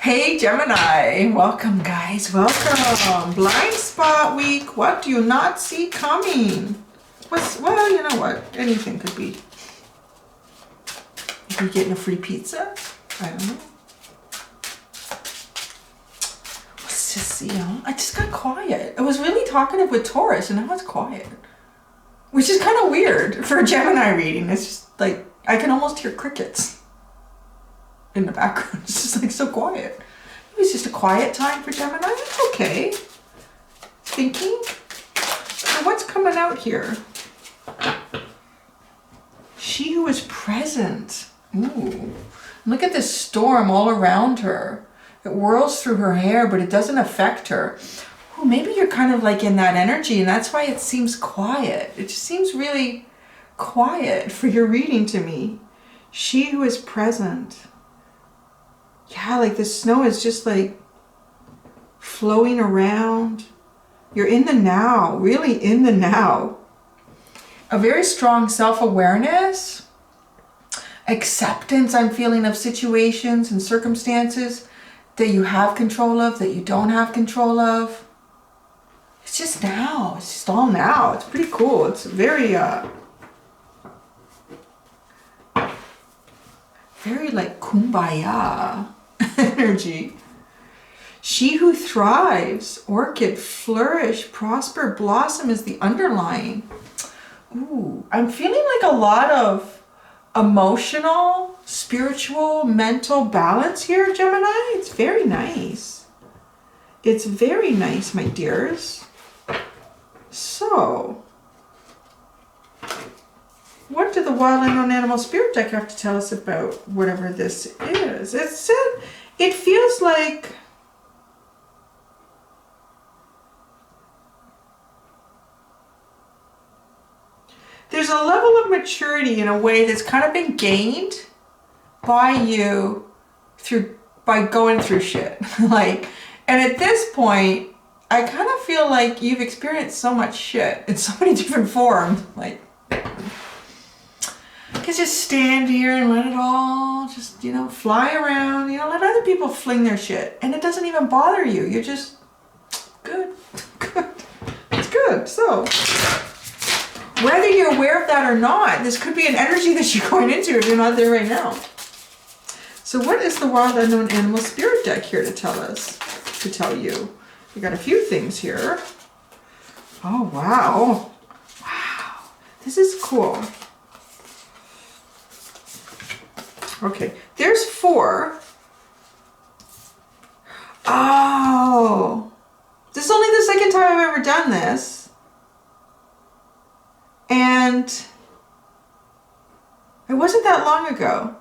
Hey Gemini, welcome guys, welcome. Blind spot week, what do you not see coming? Well, you know what, anything could be. You could be getting a free pizza, I don't know. Let's just see, I just got quiet. I was really talkative with Taurus and now it's quiet. Which is kind of weird for a Gemini reading. It's just like, I can almost hear crickets in the background. It's just like so quiet. It was just a quiet time for Gemini. Okay. Thinking. So what's coming out here? She who is present. Ooh. Look at this storm all around her. It whirls through her hair, but it doesn't affect her. Ooh, maybe you're kind of like in that energy, and that's why it seems quiet. It just seems really quiet for your reading to me. She who is present. Yeah, like the snow is just like flowing around. You're in the now, really in the now. A very strong self-awareness, acceptance I'm feeling of situations and circumstances that you have control of, that you don't have control of. It's just now, it's just all now. It's pretty cool. It's very, very like kumbaya energy. She who thrives, orchid, flourish, prosper, blossom is the underlying. Ooh, I'm feeling like a lot of emotional, spiritual, mental balance here, Gemini. It's very nice. It's very nice, my dears. So, what did the Wild Unknown Animal Spirit deck have to tell us about whatever this is? It said, it feels like there's a level of maturity in a way that's kind of been gained by you by going through shit. Like, and at this point, I kind of feel like you've experienced so much shit in so many different forms. Like, you can just stand here and let it all just, you know, fly around, you know, let other people fling their shit. And it doesn't even bother you. You're just good. Good. It's good. So, whether you're aware of that or not, this could be an energy that you're going into if you're not there right now. So what is the Wild Unknown Animal Spirit deck here to tell us, to tell you? We got a few things here. Oh, wow. Wow. This is cool. Okay, there's 4. Oh. This is only the second time I've ever done this. And it wasn't that long ago.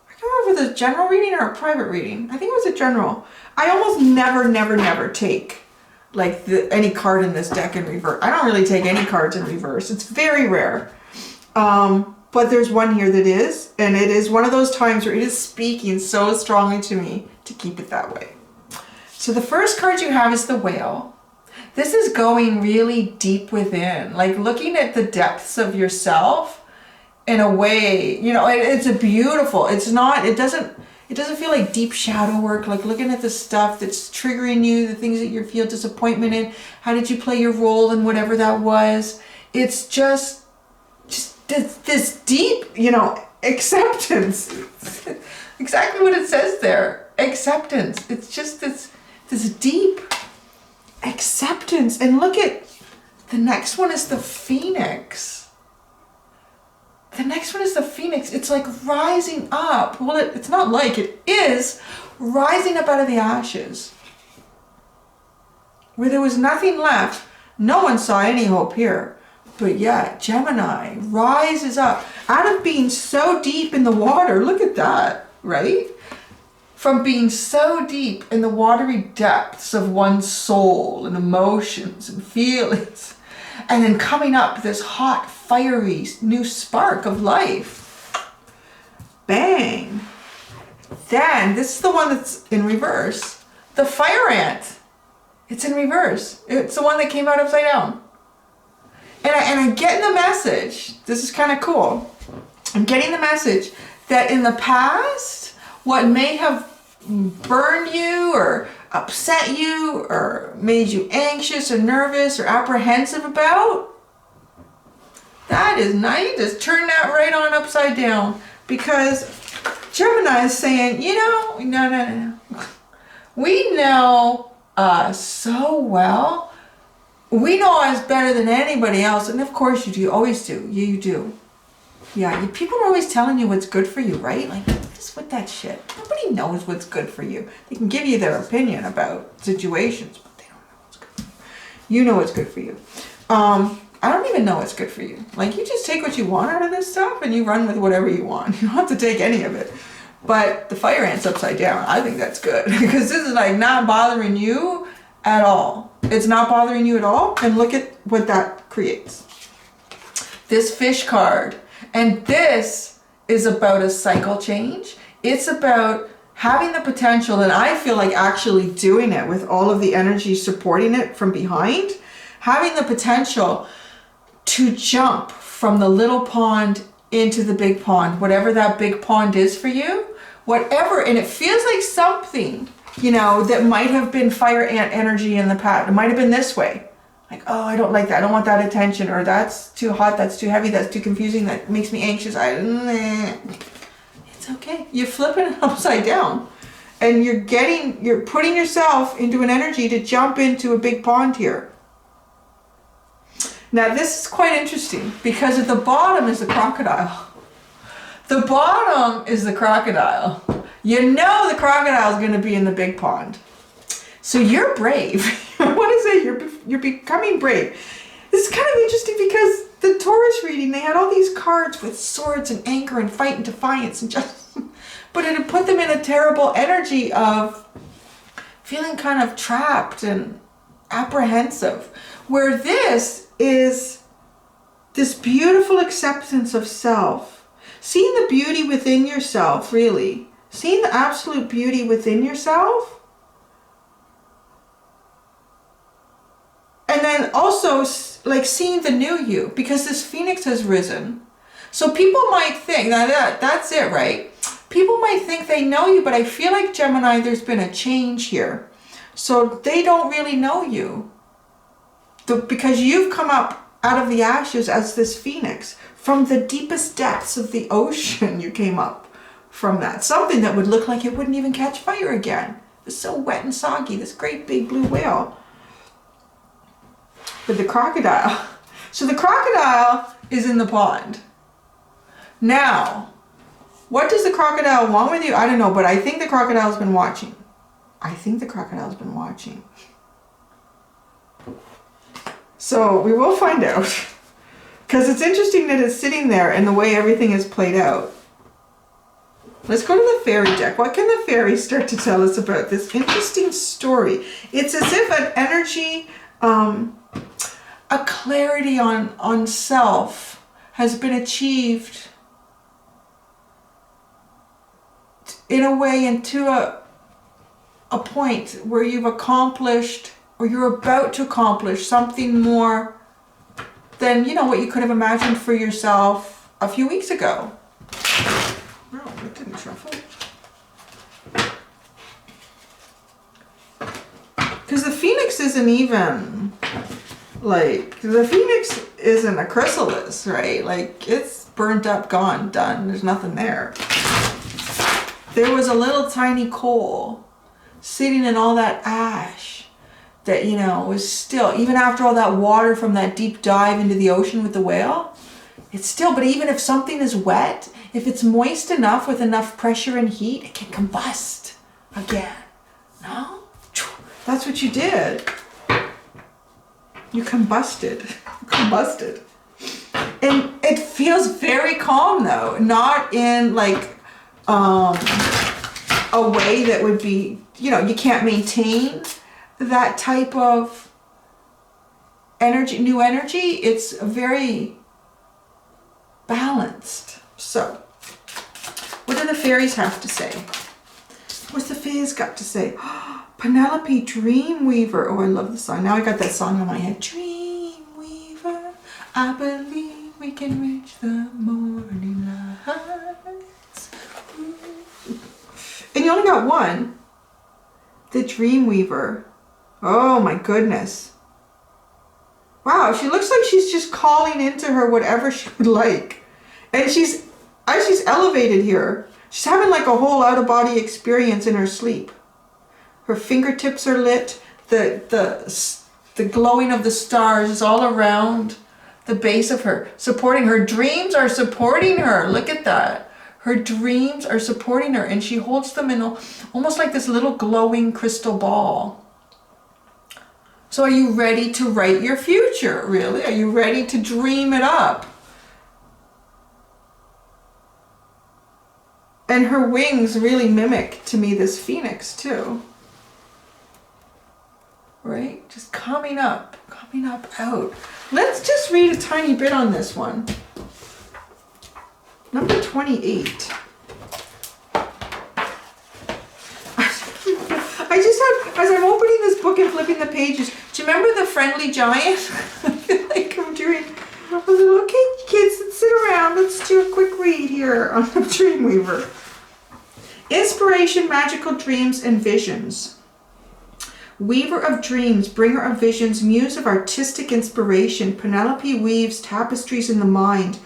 I can't remember if it was a general reading or a private reading. I think it was a general. I almost never take like any card in this deck in reverse. I don't really take any cards in reverse. It's very rare. But there's one here that is, and it is one of those times where it is speaking so strongly to me to keep it that way. So the first card you have is the Whale. This is going really deep within, like looking at the depths of yourself in a way, you know, it's a beautiful, it's not, it doesn't feel like deep shadow work, like looking at the stuff that's triggering you, the things that you feel disappointment in, how did you play your role in whatever that was. It's just this deep, you know, acceptance. Exactly what it says there, acceptance. It's just this deep acceptance. And look at the next one is the Phoenix. The next one is the Phoenix. It's like rising up. Well, it's not like, it is rising up out of the ashes. Where there was nothing left. No one saw any hope here. But yeah, Gemini rises up out of being so deep in the water. Look at that, right? From being so deep in the watery depths of one's soul and emotions and feelings, and then coming up this hot, fiery new spark of life. Bang. Then, this is the one that's in reverse. The Fire Ant. It's in reverse. It's the one that came out upside down. And I'm getting the message, this is kind of cool. I'm getting the message that in the past, what may have burned you or upset you or made you anxious or nervous or apprehensive about, that is nice. Just turn that right on upside down, because Gemini is saying, you know, no. We know us so well. We know us better than anybody else. And of course you do. You always do. You do. Yeah, people are always telling you what's good for you, right? Like, just with that shit. Nobody knows what's good for you. They can give you their opinion about situations, but they don't know what's good for you. You know what's good for you. I don't even know what's good for you. Like, you just take what you want out of this stuff and you run with whatever you want. You don't have to take any of it. But the fire ant's upside down. I think that's good, because this is like not bothering you at all. It's not bothering you at all. And look at what that creates. This fish card. And this is about a cycle change. It's about having the potential, and I feel like actually doing it with all of the energy supporting it from behind, having the potential to jump from the little pond into the big pond, whatever that big pond is for you, whatever. And it feels like something, you know, that might have been fire ant energy in the past. It might have been this way. Like, oh, I don't like that. I don't want that attention. Or that's too hot. That's too heavy. That's too confusing. That makes me anxious. It's okay. You're flipping it upside down. And you're putting yourself into an energy to jump into a big pond here. Now, this is quite interesting, because at the bottom is the crocodile. The bottom is the crocodile. You know the crocodile is going to be in the big pond. So you're brave. What is it? You're becoming brave. This is kind of interesting, because the Taurus reading, they had all these cards with swords and anger and fight and defiance and just, but it had put them in a terrible energy of feeling kind of trapped and apprehensive. Where this is this beautiful acceptance of self. Seeing the beauty within yourself, really. Seeing the absolute beauty within yourself. And then also like seeing the new you, because this phoenix has risen. So people might think, now that's it, right? People might think they know you, but I feel like, Gemini, there's been a change here. So they don't really know you. Because you've come up out of the ashes as this phoenix. From the deepest depths of the ocean, you came up from that. Something that would look like it wouldn't even catch fire again. It was so wet and soggy, this great big blue whale. But the crocodile. So the crocodile is in the pond. Now, what does the crocodile want with you? I don't know, but I think the crocodile's been watching. So we will find out. Because it's interesting that it's sitting there and the way everything is played out. Let's go to the fairy deck. What can the fairies start to tell us about this interesting story? It's as if an energy, a clarity on self has been achieved in a way, into a point where you've accomplished, or you're about to accomplish something more than, you know, what you could have imagined for yourself a few weeks ago. No, it didn't shuffle. Because the phoenix isn't even, like, the phoenix isn't a chrysalis, right? Like, it's burnt up, gone, done. There's nothing there. There was a little tiny coal sitting in all that ash that, you know, was still, even after all that water from that deep dive into the ocean with the whale, it's still, but even if something is wet, if it's moist enough with enough pressure and heat, it can combust again. No? That's what you did. You combusted. And it feels very calm, though. Not in, like, a way that would be, you know, you can't maintain that type of energy, new energy. It's very balanced. So, what do the fairies have to say? What's the fairies got to say? Penelope, Dreamweaver. Oh, I love the song. Now I got that song in my head. Dreamweaver, I believe we can reach the morning lights. And you only got one. The Dream Weaver. Oh my goodness. Wow, she looks like she's just calling into her whatever she would like. And as she's elevated here, she's having like a whole out-of-body experience in her sleep. Her fingertips are lit. The glowing of the stars is all around the base of her, supporting her. Dreams are supporting her. Look at that. Her dreams are supporting her, and she holds them in almost like this little glowing crystal ball. So are you ready to write your future, really? Are you ready to dream it up? And her wings really mimic, to me, this phoenix, too. Right? Just coming up out. Let's just read a tiny bit on this one. Number 28. I just have, as I'm opening this book and flipping the pages, do you remember the friendly giant? I feel like I'm doing, I was like, okay, kids, let's sit around. Let's do a quick read here on the Dreamweaver. Inspiration, magical dreams, and visions. Weaver of dreams, bringer of visions, muse of artistic inspiration, Penelope weaves tapestries in the mind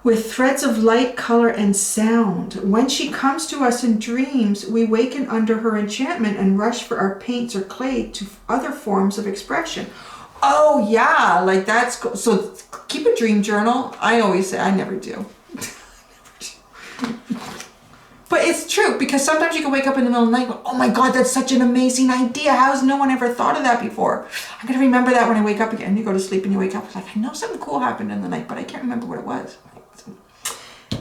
with threads of light, color, and sound. When she comes to us in dreams, we waken under her enchantment and rush for our paints or clay to other forms of expression. Oh yeah, like that's cool. So keep a dream journal. I always say, I never do. But it's true, because sometimes you can wake up in the middle of the night and go, oh my God, that's such an amazing idea. How has no one ever thought of that before? I'm going to remember that when I wake up again. You go to sleep and you wake up, it's like, I know something cool happened in the night, but I can't remember what it was.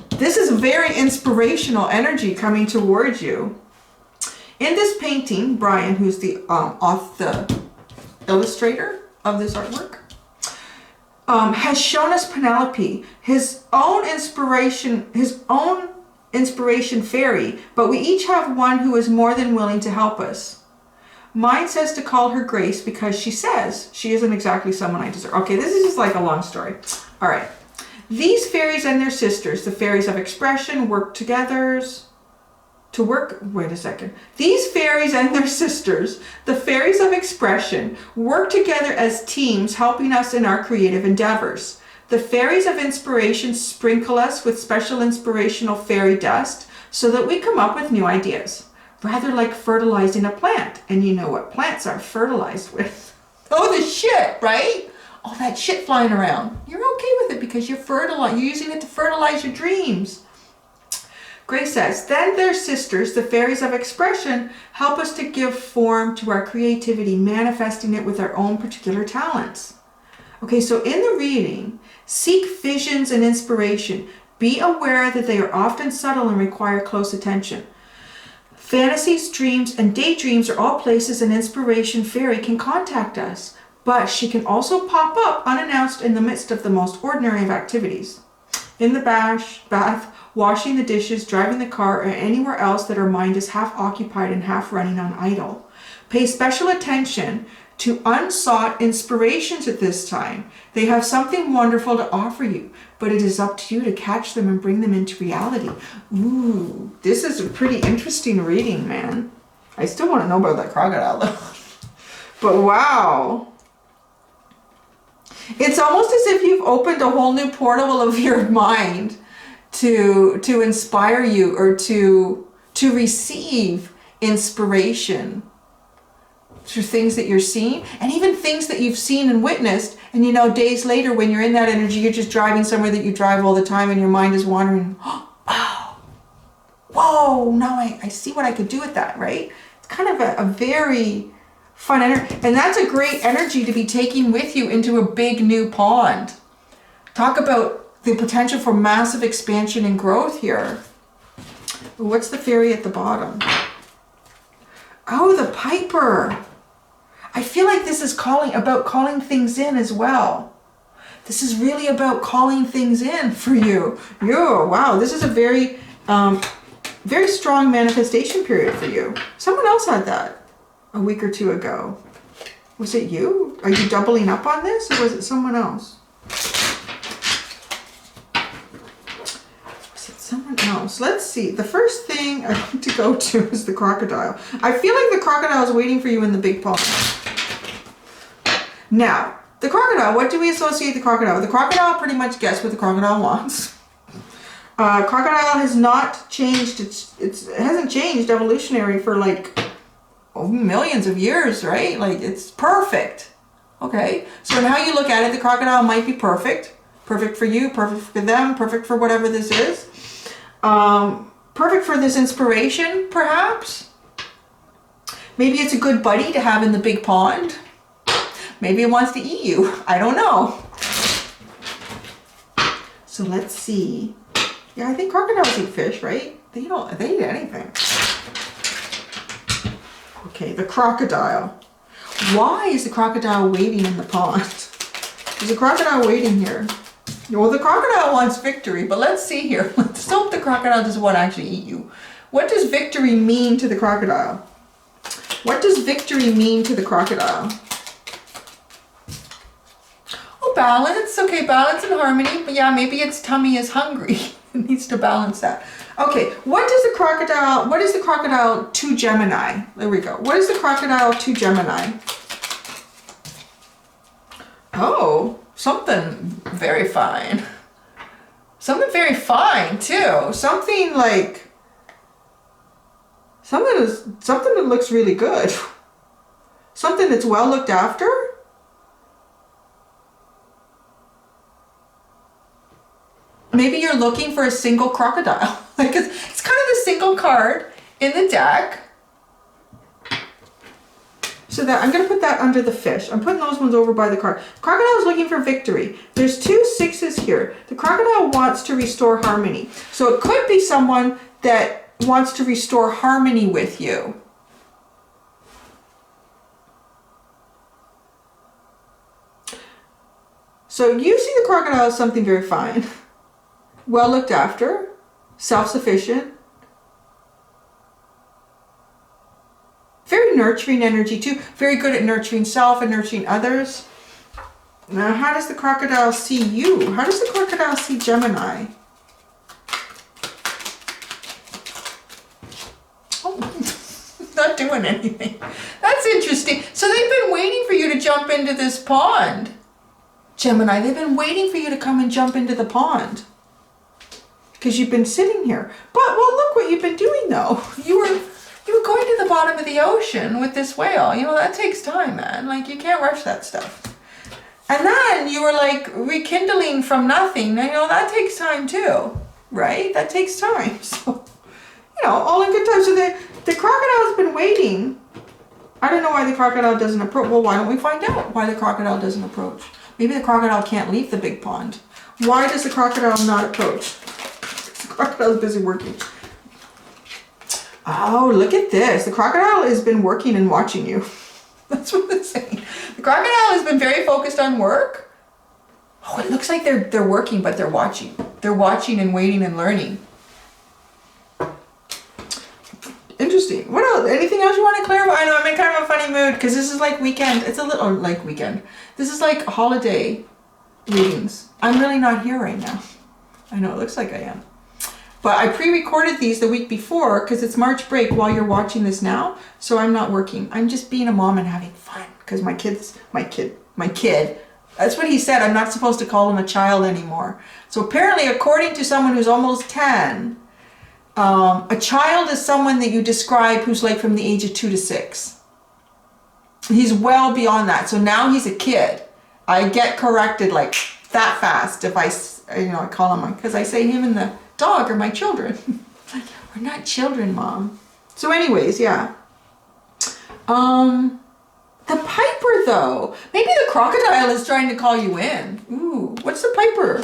This is very inspirational energy coming towards you. In this painting, Brian, who's the illustrator of this artwork, has shown us Penelope, his own inspiration fairy, but we each have one who is more than willing to help us. Mine says to call her Grace because she says she isn't exactly someone I deserve. Okay, this is just like a long story. All right. These fairies and their sisters, the fairies of expression, work together to work. Wait a second. These fairies and their sisters, the fairies of expression, work together as teams, helping us in our creative endeavors. The fairies of inspiration sprinkle us with special inspirational fairy dust so that we come up with new ideas, rather like fertilizing a plant. And you know what plants are fertilized with? Oh, the shit, right? All that shit flying around. You're okay with it because you're using it to fertilize your dreams. Grace says, then their sisters, the fairies of expression, help us to give form to our creativity, manifesting it with our own particular talents. Okay, so in the reading, seek visions and inspiration. Be aware that they are often subtle and require close attention. Fantasies, dreams, and daydreams are all places an inspiration fairy can contact us, but she can also pop up unannounced in the midst of the most ordinary of activities. In the bath, washing the dishes, driving the car, or anywhere else that our mind is half occupied and half running on idle. Pay special attention to unsought inspirations at this time. They have something wonderful to offer you, but it is up to you to catch them and bring them into reality. Ooh, this is a pretty interesting reading, man. I still want to know about that crocodile though. But wow. It's almost as if you've opened a whole new portal of your mind to inspire you or to receive inspiration through things that you're seeing, and even things that you've seen and witnessed, and you know, days later when you're in that energy, you're just driving somewhere that you drive all the time and your mind is wandering. Oh, whoa, now I see what I could do with that, right? It's kind of a very fun energy, and that's a great energy to be taking with you into a big new pond. Talk about the potential for massive expansion and growth here. What's the fairy at the bottom? Oh, the Piper. I feel like this is about calling things in as well. This is really about calling things in for you. Wow, this is a very, very strong manifestation period for you. Someone else had that a week or two ago. Was it you? Are you doubling up on this, or was it someone else? Was it someone else? know. So let's see. The first thing I need to go to is the crocodile. I feel like the crocodile is waiting for you in the big pond. Now, the crocodile, what do we associate the crocodile with? The crocodile pretty much gets what the crocodile wants. Crocodile has not changed. It hasn't changed evolutionary for like millions of years, right? Like it's perfect. Okay. So in how you look at it, the crocodile might be perfect. Perfect for you, perfect for them, perfect for whatever this is. Perfect for this inspiration, perhaps. Maybe it's a good buddy to have in the big pond. Maybe it wants to eat you. I don't know. So let's see. Yeah, I think crocodiles eat fish, right? They eat anything. Okay, the crocodile. Why is the crocodile waiting in the pond? There's a crocodile waiting here. Well, the crocodile wants victory, but let's see here. Let's hope the crocodile doesn't want to actually eat you. What does victory mean to the crocodile? What does victory mean to the crocodile? Oh, balance. Okay, balance and harmony. But yeah, maybe its tummy is hungry. It needs to balance that. Okay, what is the crocodile to Gemini? There we go. What is the crocodile to Gemini? Oh, something very fine. Something very fine too. Something like something that looks really good. Something that's well looked after. Maybe you're looking for a single crocodile. Like it's kind of the single card in the deck. So that I'm going to put that under the fish. I'm putting those ones over by the card. Crocodile is looking for victory. There's 2 6s here. The crocodile wants to restore harmony. So it could be someone that wants to restore harmony with you. So you see the crocodile as something very fine. Well looked after. Self-sufficient. Very nurturing energy too. Very good at nurturing self and nurturing others. Now, how does the crocodile see you? How does the crocodile see Gemini? Oh, not doing anything. That's interesting. So they've been waiting for you to jump into this pond. Gemini, they've been waiting for you to come and jump into the pond. Because you've been sitting here. But, well, look what you've been doing though. You were going to the bottom of the ocean with this whale. You know, that takes time, man. Like, you can't rush that stuff. And then you were like rekindling from nothing. You know, that takes time too, right? That takes time. So, you know, all in good time. So the crocodile's been waiting. I don't know why the crocodile doesn't approach. Well, why don't we find out why the crocodile doesn't approach? Maybe the crocodile can't leave the big pond. Why does the crocodile not approach? The crocodile's busy working. Oh, look at this. The crocodile has been working and watching you. That's what it's saying. The crocodile has been very focused on work. Oh, it looks like they're working, but they're watching. They're watching and waiting and learning. Interesting. What else? Anything else you want to clarify? I know I'm in kind of a funny mood because this is like weekend. It's a little like weekend. This is like holiday readings. I'm really not here right now. I know it looks like I am. But I pre-recorded these the week before because it's March break while you're watching this now. So I'm not working. I'm just being a mom and having fun because my kid, that's what he said. I'm not supposed to call him a child anymore. So apparently, according to someone who's almost 10, a child is someone that you describe who's like from the age of 2 to 6. He's well beyond that. So now he's a kid. I get corrected like that fast if I call him, because I say him and the dog are my children. Like, we're not children, Mom. So anyways, yeah. The piper though. Maybe the crocodile is trying to call you in. Ooh, what's the piper?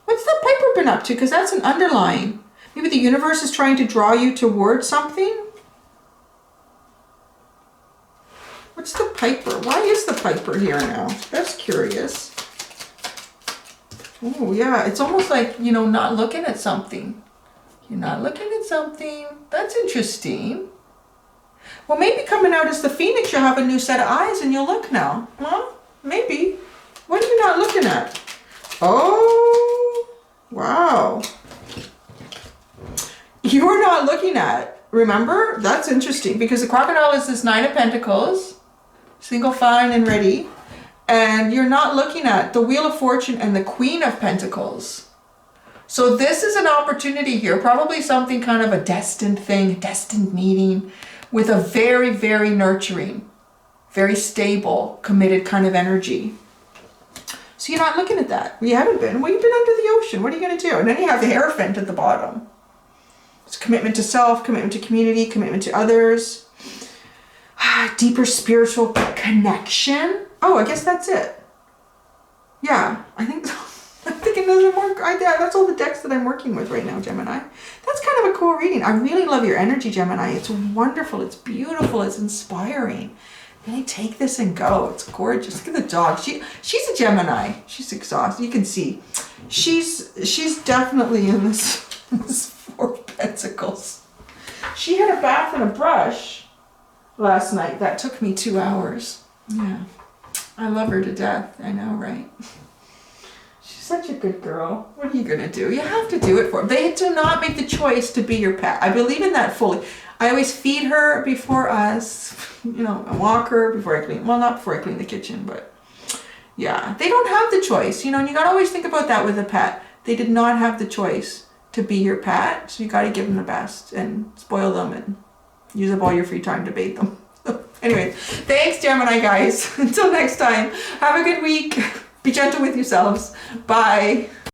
What's the piper been up to? Because that's an underline. Maybe the universe is trying to draw you towards something. What's the piper? Why is the piper here now? That's curious. Oh, yeah. It's almost like, not looking at something. You're not looking at something. That's interesting. Well, maybe coming out as the Phoenix, you'll have a new set of eyes and you'll look now. Huh? Maybe. What are you not looking at? Oh, wow. you are not looking at. Remember? That's interesting because the crocodile is this 9 of Pentacles, single, fine, and ready. And you're not looking at the Wheel of Fortune and the Queen of Pentacles. So this is an opportunity here, probably something kind of a destined thing, a destined meeting with a very, very nurturing, very stable, committed kind of energy. So you're not looking at that. You haven't been. Well, you've been under the ocean. What are you going to do? And then you have the Hierophant at the bottom. It's commitment to self, commitment to community, commitment to others. Deeper spiritual connection. Oh, I guess that's it. Yeah, I think so. I'm thinking those are more, that's all the decks that I'm working with right now, Gemini. That's kind of a cool reading. I really love your energy, Gemini. It's wonderful. It's beautiful. It's inspiring. Really take this and go. It's gorgeous. Look at the dog. She's a Gemini. She's exhausted. You can see. She's definitely in this 4 of Pentacles. She had a bath and a brush last night. That took me 2 hours. Yeah. I love her to death. I know, right? She's such a good girl. What are you gonna do? You have to do it for them. They do not make the choice to be your pet. I believe in that fully. I always feed her before us, you know, I walk her before I clean, well, not before I clean the kitchen, but yeah, they don't have the choice, you know, and you gotta always think about that with a pet. They did not have the choice to be your pet, so you gotta give them the best and spoil them and use up all your free time to bathe them. Anyway, thanks, Gemini guys. Until next time, have a good week. Be gentle with yourselves. Bye.